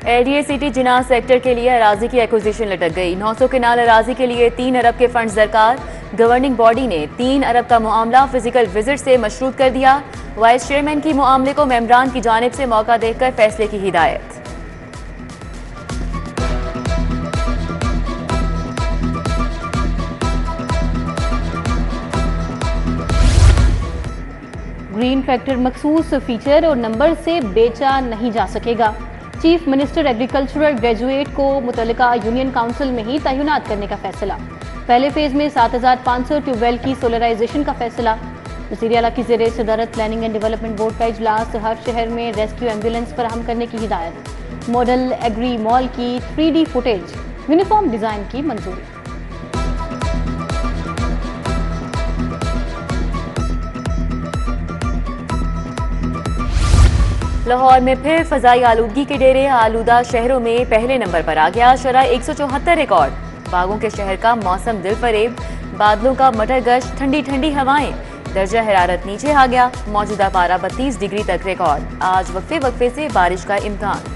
ADA city Jinnah sector के लिए अराजी की एक्विजिशन लटक गई। 900 केनाल अराजी के लिए 3 अरब के फंड्स दरकार। गवर्निंग बॉडी ने 3 अरब का मामला फिजिकल विजिट से मशरूत कर दिया। वाइस चेयरमैन की मामले को मेंबरान की जानिब से मौका देखकर फैसले की हिदायत। ग्रीन ट्रैक्टर मखसूस फीचर और नंबर से बेचा नहीं जा सकेगा। चीफ मिनिस्टर एग्रीकल्चरल ग्रेजुएट को मुतल्लिका यूनियन काउंसिल में ही तैनात करने का फैसला। पहले फेज में 7500 ट्यूबवेल की सोलराइजेशन का फैसला। वज़ीर आला की ज़ेरे सदारत प्लानिंग एंड डेवलपमेंट बोर्ड का इजलास। हर शहर में रेस्क्यू एम्बुलेंस फराहम करने की हिदायत। मॉडल एग्री मॉल की 3D फुटेज यूनिफॉर्म डिजाइन की मंजूरी। लाहौर में फिर फजाई आलूदगी के डेरे। आलूदा शहरों में पहले नंबर पर आ गया। शरह 174 रिकॉर्ड। बागों के शहर का मौसम दिलफरेब। बादलों का मटर गश्त, ठंडी ठंडी हवाएं। दर्जा हरारत नीचे आ गया। मौजूदा पारा 32 डिग्री तक रिकॉर्ड। आज वक्फे वक्फे से बारिश का इम्कान।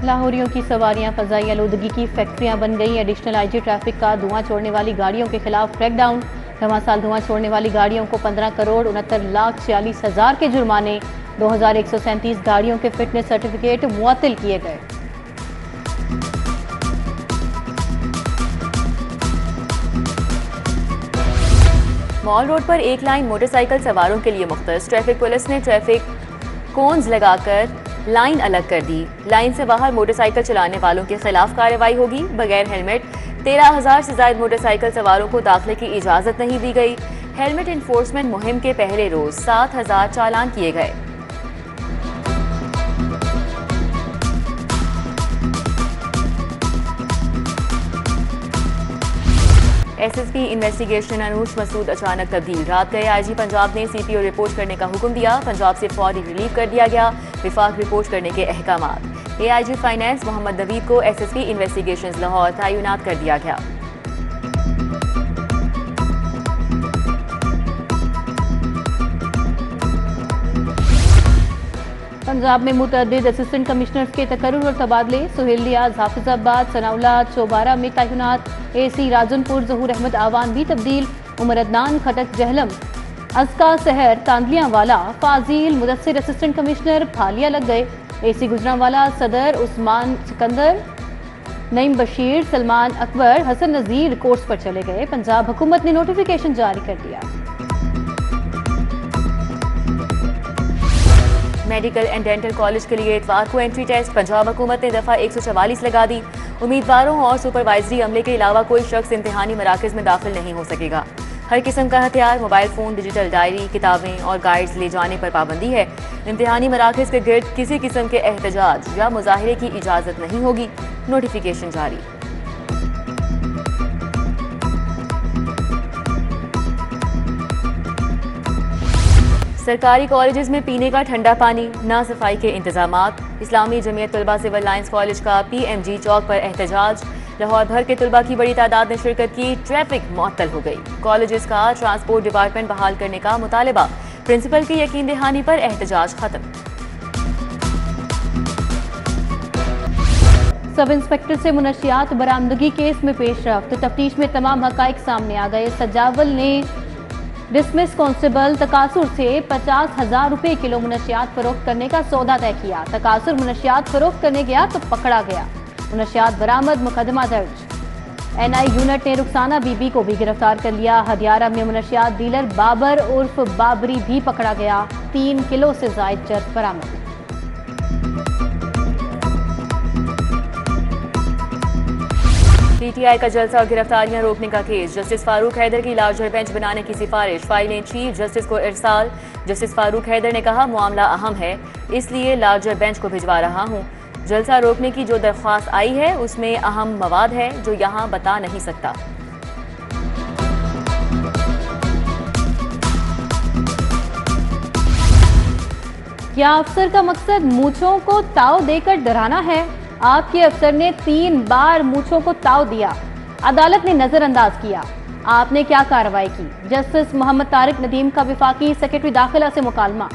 लाहौरियों की सवारियां फजाई आलूदगी की फैक्ट्रियां बन गई। एडिशनल आईजी ट्रैफिक का धुआं छोड़ने वाली गाड़ियों के खिलाफ क्रैकडाउन। घमासाल धुआं छोड़ने वाली गाड़ियों को 15 करोड़ 69,46,000 के जुर्माने। 2137 गाड़ियों के फिटनेस सर्टिफिकेट मुअत्तल किए गए। मॉल रोड पर एक लाइन मोटरसाइकिल सवारों के लिए मुख्तस। ट्रैफिक पुलिस ने ट्रैफिक कोन्स लगाकर लाइन अलग कर दी। लाइन से बाहर मोटरसाइकिल चलाने वालों के खिलाफ कार्रवाई होगी। बगैर हेलमेट 13,000 से ज्यादा मोटरसाइकिल सवारों को दाखिले की इजाजत नहीं दी गई। हेलमेट इन्फोर्समेंट मुहिम के पहले रोज 7,000 चालान किए गए। एसएसपी इन्वेस्टिगेशन अनूश मसूद अचानक तब्दील। रात गए आईजी पंजाब ने सीपीओ रिपोर्ट करने का हुक्म दिया। पंजाब से फौरी रिलीव कर दिया गया। विफाक रिपोर्ट करने के अहकामात। एआईजी फाइनेंस मोहम्मद नवीद को एसएसपी इन्वेस्टिगेशंस लाहौर तैनात कर दिया गया। पंजाब में मुतअद्दिद असिस्टेंट कमिश्नर्स के तकर्रुर और तबादले। सुहेल रियाज हाफिजाबाद, सनाउल्ला चौबारा में तैनात। एसी राजनपुर जहूर अहमद आवान भी तब्दील। उमर अदनान खटक जहलम, अज़का सहर तांदलियावाला, फाजिल मुदस्सिर असिस्टेंट कमिश्नर फालिया लग गए। एसी गुजरांवाला सदर उस्मान सिकंदर, नईम बशीर, सलमान अकबर, हसन नजीर कोर्स पर चले गए। पंजाब हुकूमत ने नोटिफिकेशन जारी कर दिया। मेडिकल एंड डेंटल कॉलेज के लिए इतवार को एंट्री टेस्ट। पंजाब हुकूमत ने दफा 144 लगा दी। उम्मीदवारों और सुपरवाइजरी अमले के अलावा कोई शख्स इम्तिहानी मराकज में दाखिल नहीं हो सकेगा। हर किस्म का हथियार, मोबाइल फोन, डिजिटल डायरी, किताबें और गाइड्स ले जाने पर पाबंदी है। इम्तिहानी मराकज के गिर्द किसी किस्म के एहतजाज या मुजाहिरे की इजाजत नहीं होगी। नोटिफिकेशन जारी। सरकारी कॉलेजेस में पीने का ठंडा पानी, ना सफाई के इंतजामात। इस्लामी जमीयत तलबा सिविल लाइंस कॉलेज का पीएमजी चौक पर एहतजाज। लाहौर भर के तलबा की बड़ी तादाद ने शिरकत की। ट्रैफिक मुअत्तल हो गई। कॉलेजेस का ट्रांसपोर्ट डिपार्टमेंट बहाल करने का मुतालबा। प्रिंसिपल की यकीन दहानी पर एहतजाज खत्म। सब इंस्पेक्टर से मुनशियात बरामदगी केस में पेशरफ्त। तफ्तीश में तमाम हकाइक सामने आ गए। सजावल ने डिसमिस कांस्टेबल तकासुर से 50,000 रुपए किलो मुनशियात फरोख्त करने का सौदा तय किया। तकासुर मुनशियात फरोख्त करने गया तो पकड़ा गया। मुनशियात बरामद, मुकदमा दर्ज। एनआई यूनिट ने रुखसाना बीबी को भी गिरफ्तार कर लिया। हदियारा में मुनशियात डीलर बाबर उर्फ बाबरी भी पकड़ा गया। 3 किलो से जायद चर्च बरामद। पीटीआई का जलसा और गिरफ्तारियां रोकने का केस। जस्टिस फारूक हैदर की लार्जर बेंच बनाने की सिफारिश। फाइलें चीफ जस्टिस को इरसाल। जस्टिस फारूक हैदर ने कहा, मामला अहम है, इसलिए लार्जर बेंच को भिजवा रहा हूं। जलसा रोकने की जो दरख्वास्त आई है उसमें अहम मवाद है जो यहां बता नहीं सकता। क्या अफसर का मकसद मूंछों को ताव देकर डराना है? आपके अफसर ने 3 बार मूंछों को ताव दिया, अदालत ने नजरअंदाज किया। आपने क्या कार्रवाई की? जस्टिस मोहम्मद तारिक नदीम का विफाकी सेक्रेटरी दाखिला से मुकालमा।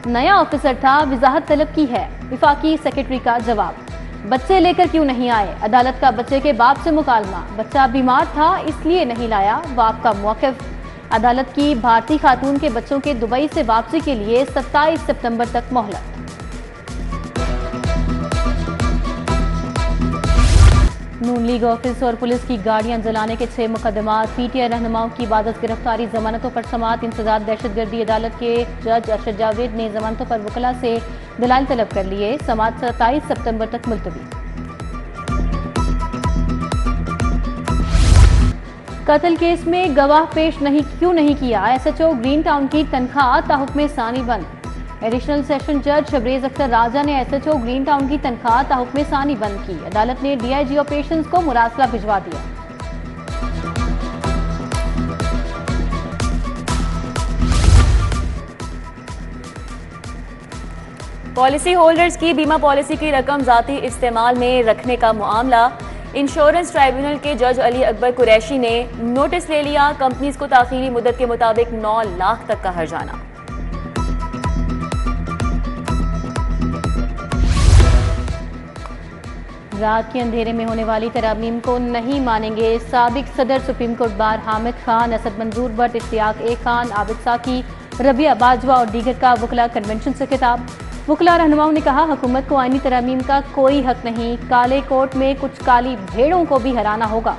नया ऑफिसर था, वजाहत तलब की है। विफाकी सेक्रेटरी का जवाब, बच्चे लेकर क्यों नहीं आए? अदालत का बच्चे के बाप से मुकालमा। बच्चा बीमार था इसलिए नहीं लाया, बाप का मौक़िफ़। अदालत की भारतीय खातून के बच्चों के दुबई से वापसी के लिए 27 सितंबर तक मोहलत। नून लीग ऑफिस और पुलिस की गाड़ियां जलाने के 6 मुकदमात। पीटीआई रहनुमाओं की बादस गिरफ्तारी, जमानतों पर समाअत, इंसदाद दहशतगर्दी। अदालत के जज अरशद जावेद ने जमानतों पर वकला से दलाइल तलब कर लिए। समाअत 27 सितंबर तक मुलतवी। कत्ल केस में गवाह पेश क्यों नहीं किया? एसएचओ ग्रीन टाउन की तनख्वाह ताहुक्म सानी बंद। एडिशनल सेशन जज शबरेज अख्तर राजा ने एसएचओ ग्रीन टाउन की तनख्वाह ताहुक्म सानी बंद की। अदालत ने डीआईजी ऑपरेशंस को मुरासला भिजवा दिया। पॉलिसी होल्डर्स की बीमा पॉलिसी की रकम जाती इस्तेमाल में रखने का मामला। इंश्योरेंस ट्राइब्यूनल के जज अली अकबर कुरैशी ने नोटिस ले लिया। कंपनीज को ताखीरी मुद्दत के मुताबिक 9 लाख तक का हर्जाना। रात के अंधेरे में होने वाली तरामीम को नहीं मानेंगे। साबिक सदर supreme court bar Hamid Khan, Asad मंजूर भट्ट, इश्तियाक ए खान, आबिद साकी, रबिया बाजवा और दीगर का वकला कन्वेंशन से खिताब। वकला रहनुमाओं ने कहा, हुकूमत को आईनी तरामीम का कोई हक नहीं। काले कोर्ट में कुछ काली भेड़ों को भी हराना होगा।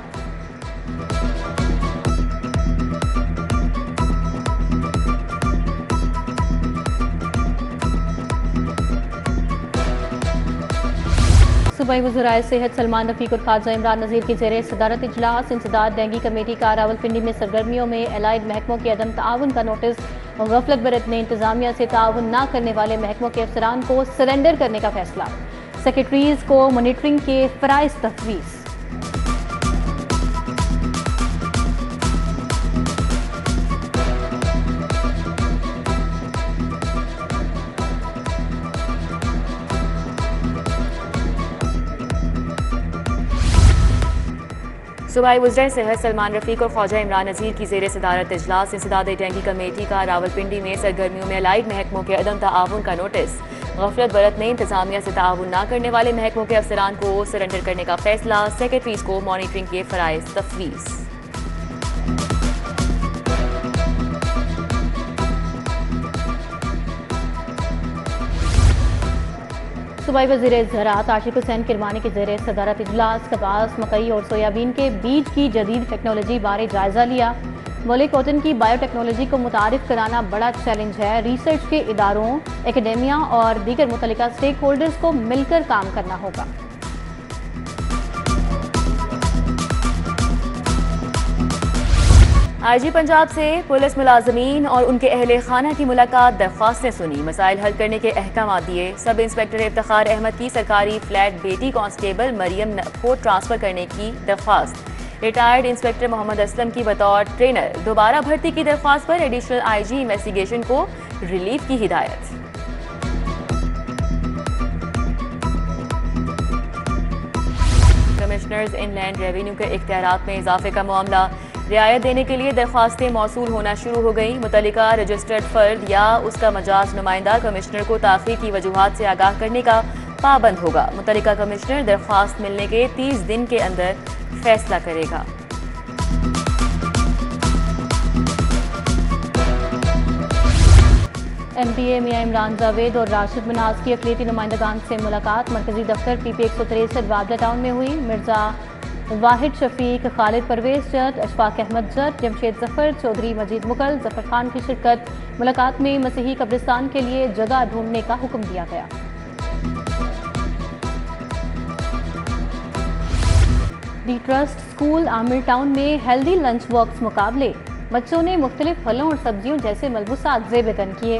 सूबाई वज़ीर सेहत सलमान रफीक और ख्वाजा इमरान नज़ीर की ज़ेर सदारत इजलास। इंसदाद डेंगू कमेटी का रावलपिंडी में सरगर्मियों में एलाइड महकमों के अदम ताउन का नोटिस। गफलत बरतने, इंतजामिया से ताउन न करने वाले महकमों के अफसरान को सरेंडर करने का फैसला। सेक्रेटरीज को मॉनिटरिंग के फ़राइज़ तफवीज़। सूबाई वज़ीर सेहत सलमान रफीक और ख्वाजा इमरान नज़ीर की ज़ेर सदारत इजलास। इंसदाद डेंगू कमेटी का रावलपिंडी में सरगर्मियों में एलाइड महकमों के अदम ताउन का नोटिस। गफलत बरतने, इंतजामिया से ताउन न करने वाले महकमों के अफसरान को सरेंडर करने का फैसला। सेक्रेटरीज को मॉनिटरिंग के फ़राइज़ तफवीज़। सूबाई वज़ीर ज़राअत आशिक हुसैन किरमानी की ज़ेर सदारत इजलास। कपास, मकई और सोयाबीन के बीज की जदीद टेक्नोलॉजी बारे जायजा लिया। बोले, कॉटन की बायोटेक्नोलॉजी को मुतारिफ कराना बड़ा चैलेंज है। रिसर्च के इदारों, एकेडेमिया और दीगर मुतल्लिका स्टेक होल्डर्स को मिलकर काम करना होगा। आईजी पंजाब से पुलिस मुलाजमीन और उनके अहले खाना की मुलाकात, दरख्वास्तें सुनी, मसाइल हल करने के अहकाम दिए। सब इंस्पेक्टर इफ्तिखार अहमद की सरकारी फ्लैट बेटी कांस्टेबल मरियम को ट्रांसफर करने की दरख्वास्त। रिटायर्ड इंस्पेक्टर मोहम्मद असलम की बतौर ट्रेनर दोबारा भर्ती की दरख्वास्त पर एडिशनल आईजी इन्वेस्टिगेशन को रिलीफ की हिदायत। कमिश्नर्स इनलैंड रेवेन्यू के इख्तियारात में इजाफे का मामला। रियायत देने के लिए दरख्वास्तें मौसूल होना शुरू हो गई। मुतल्लिका रजिस्टर्ड फर्द या उसका मजाज नुमाइंदा कमिश्नर को ताख़ीर की वजूहात से आगाह करने का पाबंद होगा। मुतल्लिका कमिश्नर दरख्वास्त मिलने के 30 दिन के अंदर फैसला करेगा। MPA मियां इमरान जावेद और राशिद मिनाज की अक़लियती नुमाइंदगान से मुलाकात मरकजी दफ्तर PP 163 वाबला टाउन में हुई। मिर्जा वाहिद शफीक, खालिद परवेज जट, अशफाक अहमद जट, जमशेद जफर, चौधरी मजीद मुगल, जफर खान की शिरकत। मुलाकात में मसीही कब्रिस्तान के लिए जगह ढूंढने का हुक्म दिया गया। दी ट्रस्ट स्कूल आमिर टाउन में हेल्दी लंच बॉक्स मुकाबले। बच्चों ने मुख्तलिफ फलों और सब्जियों जैसे मलबूसात ज़ेब-ए-तन किए।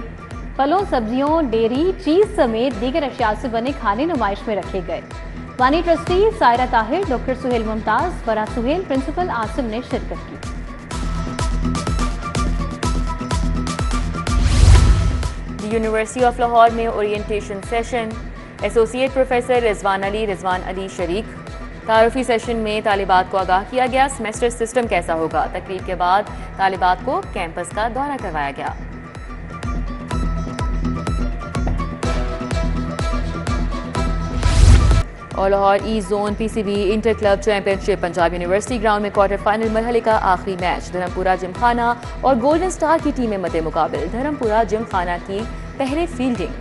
फलों, सब्जियों, डेयरी, चीज समेत दीगर अशिया से बने खाने नुमाइश में रखे गए। वानी ट्रस्टी सायरा ताहिर, डॉक्टर सुहेल मुमताज, फरा सुहेल, प्रिंसिपल आसिम ने शिरकत की। यूनिवर्सिटी ऑफ लाहौर में orientation session. Associate professor Rizwan Ali शरीक। तारुफी सेशन में तालिबात को आगाह किया गया। सेमेस्टर सिस्टम कैसा होगा, तकरीर के बाद तालिबात को कैंपस का दौरा करवाया गया। और Lahore east zone PCB inter club championship Punjab university ground में क्वार्टर फाइनल मरहले का आखिरी मैच धर्मपुरा जिमखाना और गोल्डन स्टार की टीमें मद्दे मुकाबिल। धर्मपुरा जिमखाना की पहले फील्डिंग।